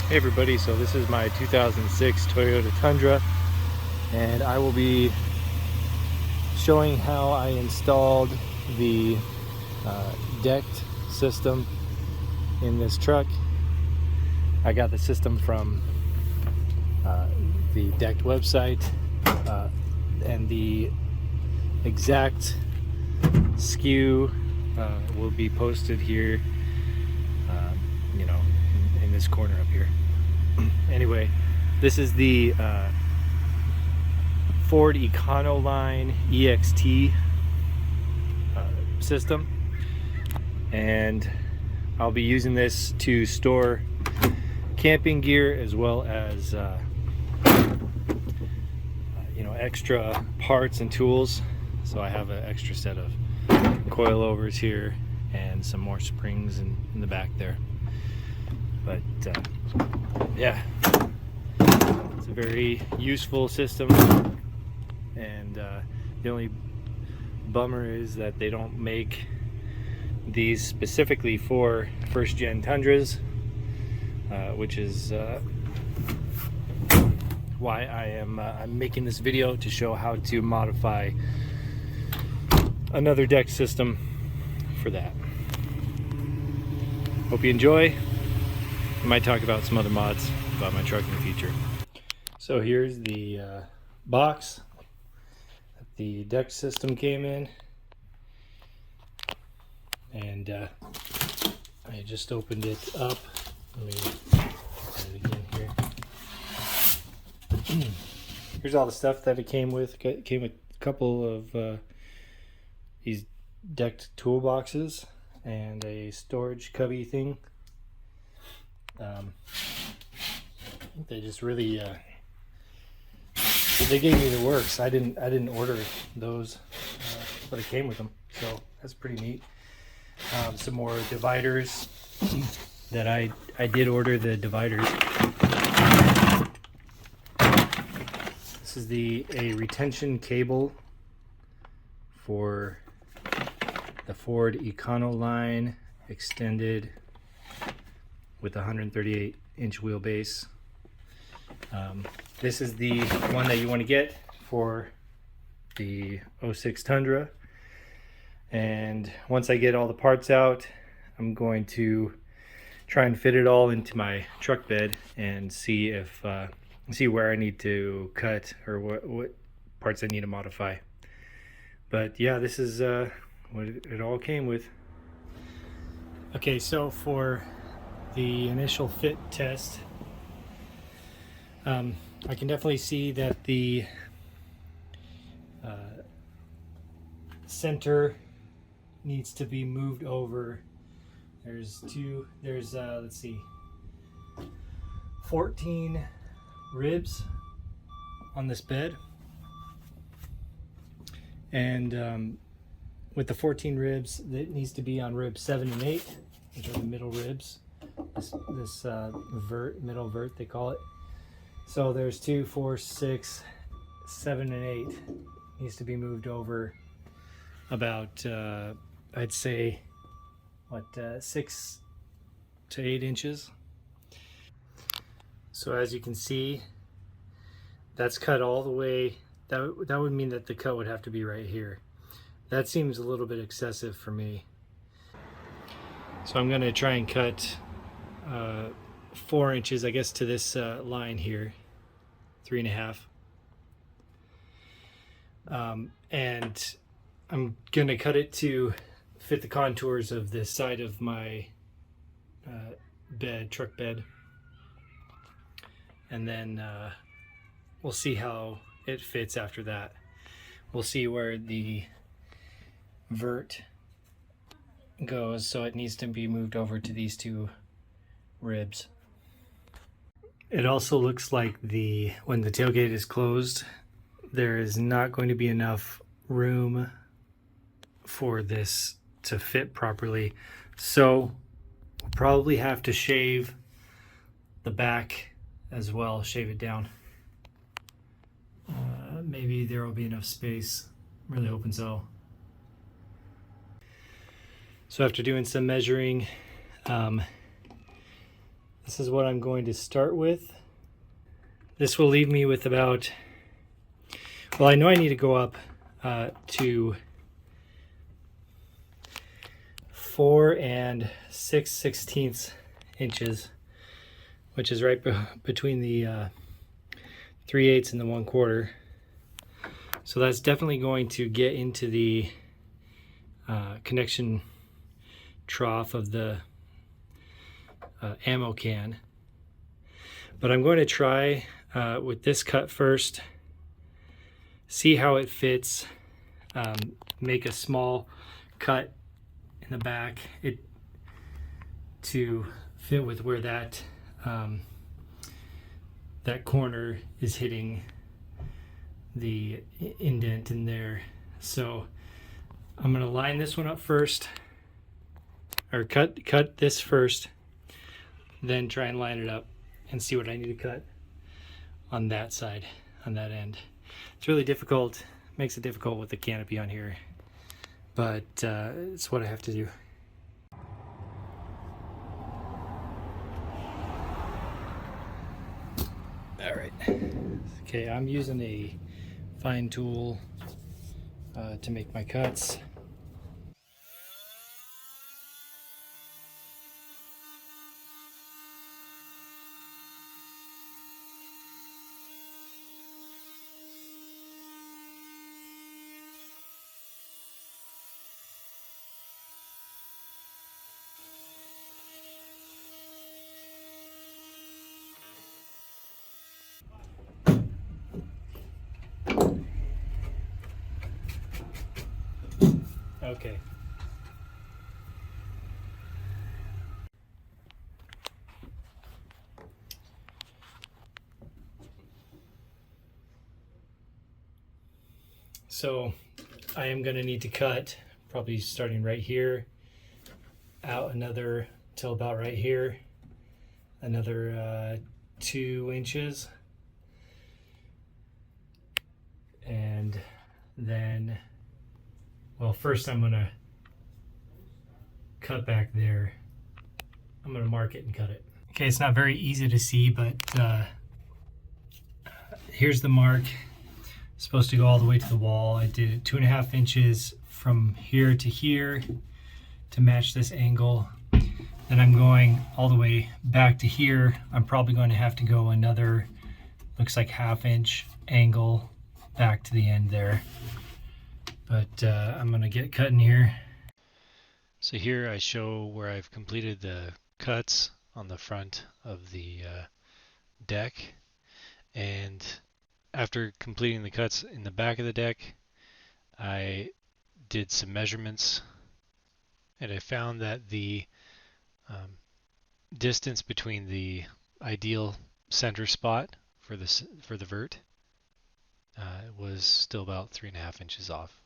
Hey everybody, so this is my 2006 Toyota Tundra, and I will be showing how I installed the decked system in this truck. I got the system from the decked website, and the exact SKU will be posted here, you know, in this corner up here. Anyway, this is the Ford Econoline EXT system, and I'll be using this to store camping gear as well as you know, extra parts and tools. So I have an extra set of coilovers here and some more springs in the back there. But yeah, it's a very useful system, and the only bummer is that they don't make these specifically for first-gen Tundras, which is why I'm making this video, to show how to modify another deck system for that. Hope you enjoy. I might talk about some other mods about my truck in the future. So here's the box that the deck system came in, and I just opened it up. Let me put it again here. Here's all the stuff that it came with. It came with a couple of these decked toolboxes and a storage cubby thing. They just really they gave me the works. I didn't order those, but it came with them, so that's pretty neat. Some more dividers that I did order the dividers. This is a retention cable for the Ford Econoline extended with a 138-inch wheelbase. This is the one that you want to get for the 06 Tundra. And once I get all the parts out, I'm going to try and fit it all into my truck bed and see if see where I need to cut, or what parts I need to modify. But yeah, this is what it all came with. Okay, so for the initial fit test, I can definitely see that the center needs to be moved over. There's let's see, 14 ribs on this bed, and with the 14 ribs, it needs to be on rib 7 and 8, which are the middle ribs. This middle vert, they call it. So there's 2, 4, 6, 7, and 8 needs to be moved over about I'd say what 6 to 8 inches. So as you can see, that's cut all the way. That would mean that the cut would have to be right here. That seems a little bit excessive for me. So I'm going to try and cut 4 inches, I guess, to this line here, 3.5. And I'm going to cut it to fit the contours of this side of my truck bed. And then we'll see how it fits after that. We'll see where the vert goes, so it needs to be moved over to these 2 ribs. It also looks like when the tailgate is closed, there is not going to be enough room for this to fit properly, so we'll probably have to shave the back as well, shave it down. Maybe there will be enough space. Really hoping so. So after doing some measuring, This is what I'm going to start with. This will leave me with about, well, I know I need to go up to 4 6/16 inches, which is right between the 3/8 and the 1/4. So that's definitely going to get into the connection trough of the ammo can. But I'm going to try with this cut first, see how it fits, make a small cut in the back to fit with where that that corner is hitting the indent in there. So I'm going to line this one up first, or cut this first, then try and line it up and see what I need to cut on that side, on that end. It's really difficult, makes it difficult with the canopy on here, but it's what I have to do. All right. Okay, I'm using a fine tool to make my cuts. Okay. So I am going to need to cut, probably starting right here, out another till about right here, another 2 inches, and then, well, first I'm going to cut back there. I'm going to mark it and cut it. Okay, it's not very easy to see, but here's the mark. It's supposed to go all the way to the wall. I did it 2.5 inches from here to here to match this angle. Then I'm going all the way back to here. I'm probably going to have to go another, looks like 1/2 inch angle back to the end there. But I'm going to get cutting here. So here I show where I've completed the cuts on the front of the deck, and after completing the cuts in the back of the deck, I did some measurements, and I found that the distance between the ideal center spot for the vert was still about 3.5 inches off.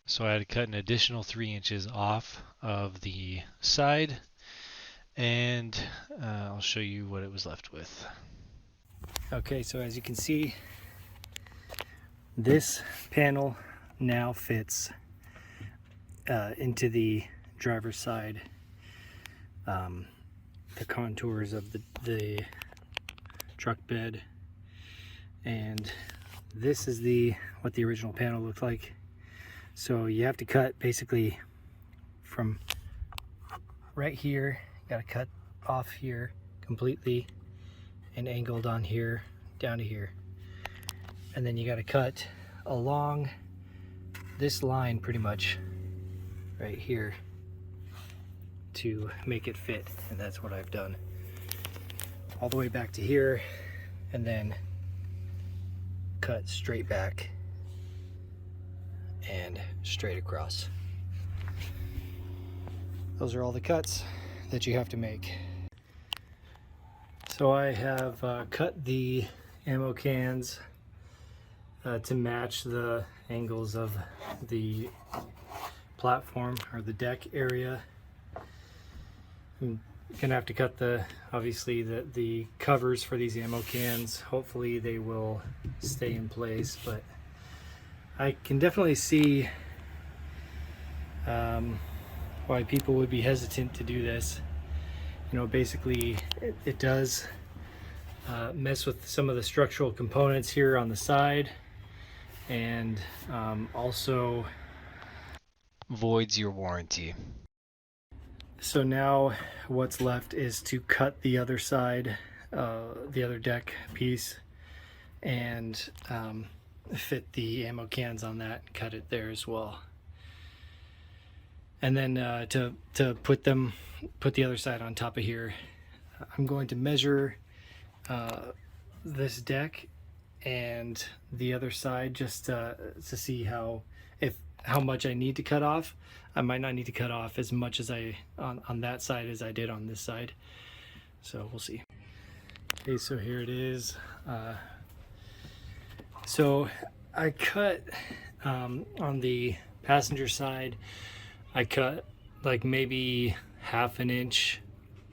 So I had to cut an additional 3 inches off of the side, and I'll show you what it was left with. Okay, so as you can see, this panel now fits into the driver's side, the contours of the truck bed, and this is what the original panel looked like. So you have to cut basically from right here, you got to cut off here completely and angled on here down to here, and then you got to cut along this line pretty much right here to make it fit, and that's what I've done all the way back to here, and then cut straight back and straight across. Those are all the cuts that you have to make. So I have cut the ammo cans to match the angles of the platform or the deck area. I'm gonna have to cut obviously the covers for these ammo cans. Hopefully they will stay in place, but I can definitely see why people would be hesitant to do this. you know, basically it does mess with some of the structural components here on the side, and also voids your warranty. So now what's left is to cut the other side, the other deck piece, and fit the ammo cans on that and cut it there as well. And then to put the other side on top of here, I'm going to measure this deck and the other side just to see how much I need to cut off. I might not need to cut off as much as on that side as I did on this side. So we'll see. Okay, so here it is. So I cut on the passenger side, I cut like maybe ½ an inch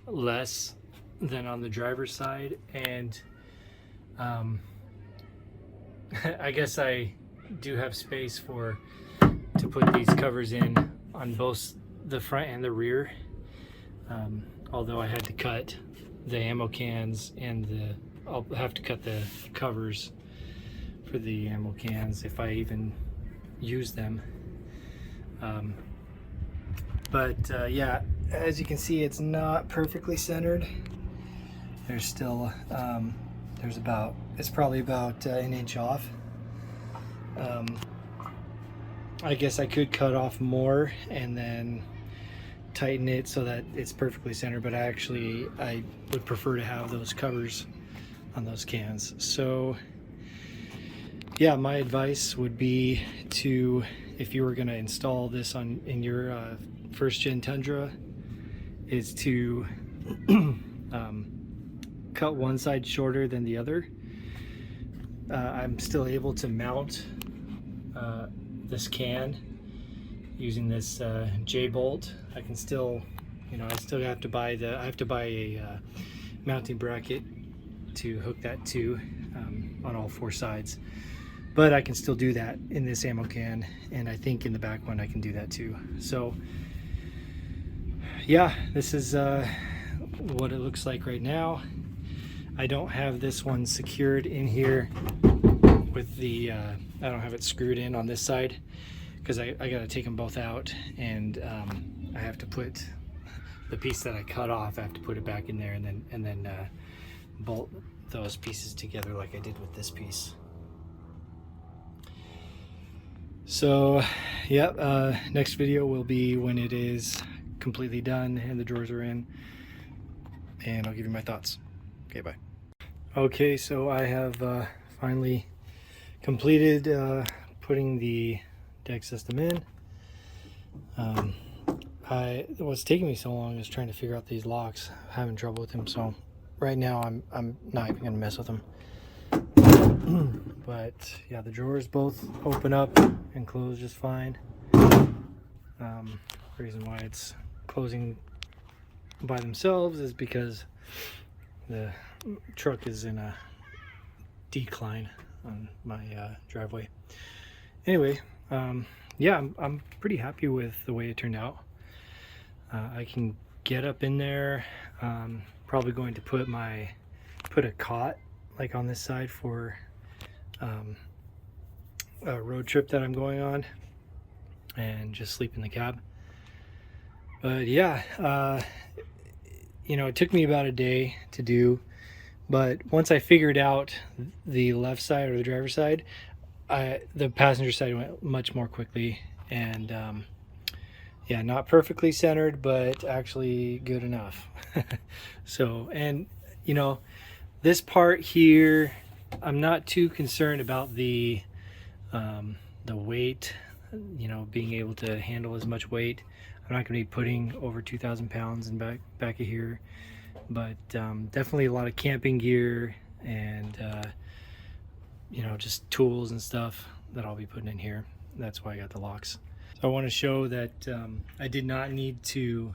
less than on the driver's side, and I guess I do have space to put these covers in on both the front and the rear, although I had to cut the ammo cans and I'll have to cut the covers for the ammo cans if I even use them. Yeah, as you can see, it's not perfectly centered. There's still it's probably about an inch off. I guess I could cut off more and then tighten it so that it's perfectly centered, but I would prefer to have those covers on those cans. So yeah, my advice would be to, if you were going to install this in your first gen Tundra, is to cut one side shorter than the other. I'm still able to mount this can using this J-bolt. I can still, I still have to buy a mounting bracket to hook that to on all four sides, but I can still do that in this ammo can, and I think in the back one I can do that too. So yeah, this is what it looks like right now. I don't have this one secured in here with the I don't have it screwed in on this side because I got to take them both out, and I have to put the piece that I cut off, I have to put it back in there and then bolt those pieces together like I did with this piece. So yeah, next video will be when it is completely done and the drawers are in, and I'll give you my thoughts. Okay, bye. Okay, so I have finally completed putting the deck system in. What's taking me so long is trying to figure out these locks. I'm having trouble with them, so right now I'm not even gonna mess with them. But yeah, the drawers both open up and close just fine. Reason why it's closing by themselves is because the truck is in a decline on my driveway. Anyway, yeah, I'm pretty happy with the way it turned out. I can get up in there. Probably going to put a cot like on this side for a road trip that I'm going on, and just sleep in the cab. But yeah, it took me about a day to do, but once I figured out the left side or the driver's side, the passenger side went much more quickly, and yeah, not perfectly centered, but actually good enough. So, and this part here, I'm not too concerned about the weight, being able to handle as much weight. I'm not going to be putting over 2,000 pounds in back of here, but definitely a lot of camping gear and just tools and stuff that I'll be putting in here. That's why I got the locks. So I want to show that I did not need to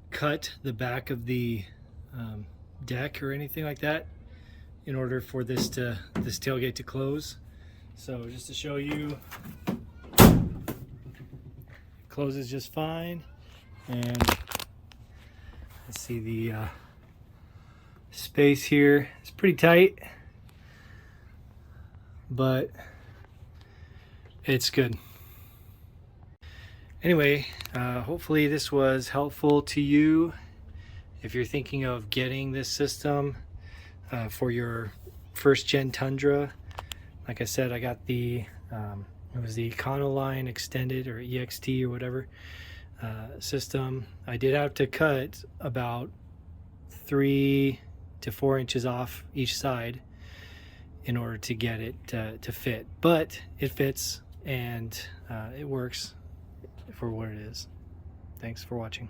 cut the back of the deck or anything like that in order for this tailgate to close. So just to show you, it closes just fine, and Let's see the space here. It's pretty tight, but it's good. Anyway, hopefully this was helpful to you if you're thinking of getting this system for your first gen Tundra. Like I said, I got the it was the Econoline Extended or EXT or whatever system. I did have to cut about 3 to 4 inches off each side in order to get it to fit, but it fits and it works for what it is. Thanks for watching.